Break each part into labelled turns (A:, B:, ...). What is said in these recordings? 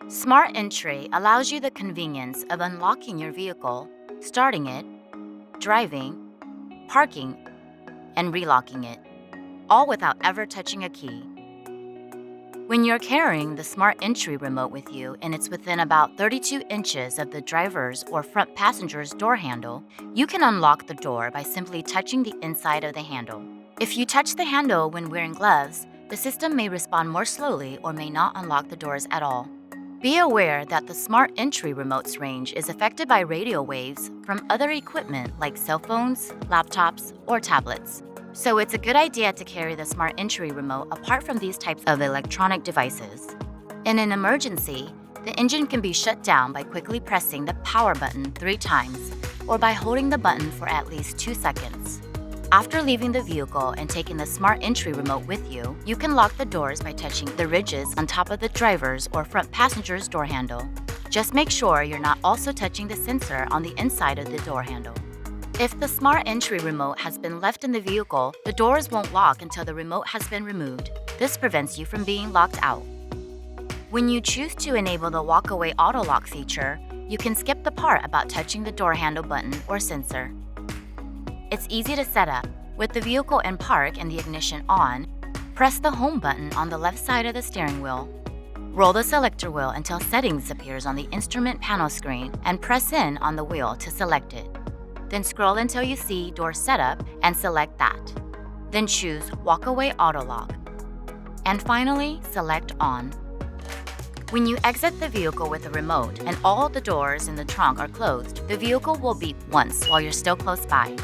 A: Smart Entry allows you the convenience of unlocking your vehicle, starting it, driving, parking, and relocking it, all without ever touching a key. When you're carrying the Smart Entry remote with you and it's within about 32 inches of the driver's or front passenger's door handle, you can unlock the door by simply touching the inside of the handle. If you touch the handle when wearing gloves, the system may respond more slowly or may not unlock the doors at all. Be aware that the Smart Entry remote's range is affected by radio waves from other equipment like cell phones, laptops, or tablets. So it's a good idea to carry the Smart Entry remote apart from these types of electronic devices. In an emergency, the engine can be shut down by quickly pressing the power button 3 times or by holding the button for at least 2 seconds. After leaving the vehicle and taking the Smart Entry remote with you, you can lock the doors by touching the ridges on top of the driver's or front passenger's door handle. Just make sure you're not also touching the sensor on the inside of the door handle. If the Smart Entry remote has been left in the vehicle, the doors won't lock until the remote has been removed. This prevents you from being locked out. When you choose to enable the walk-away auto lock feature, you can skip the part about touching the door handle button or sensor. It's easy to set up. With the vehicle in park and the ignition on, press the home button on the left side of the steering wheel. Roll the selector wheel until Settings appears on the instrument panel screen and press in on the wheel to select it. Then scroll until you see Door Setup and select that. Then choose Walk Away Auto Lock. And finally, select On. When you exit the vehicle with the remote and all the doors in the trunk are closed, the vehicle will beep once while you're still close by.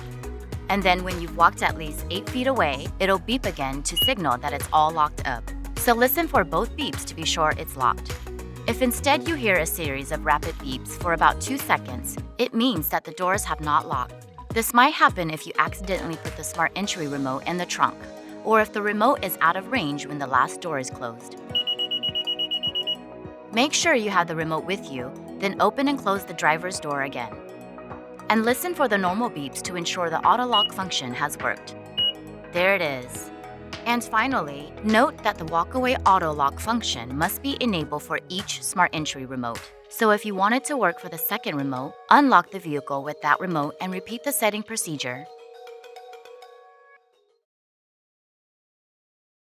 A: And then when you've walked at least 8 feet away, it'll beep again to signal that it's all locked up. So listen for both beeps to be sure it's locked. If instead you hear a series of rapid beeps for about 2 seconds, it means that the doors have not locked. This might happen if you accidentally put the Smart Entry remote in the trunk, or if the remote is out of range when the last door is closed. Make sure you have the remote with you, then open and close the driver's door again. And listen for the normal beeps to ensure the auto lock function has worked. There it is. And finally, note that the walk-away auto lock function must be enabled for each Smart Entry remote. So if you want it to work for the second remote, unlock the vehicle with that remote and repeat the setting procedure.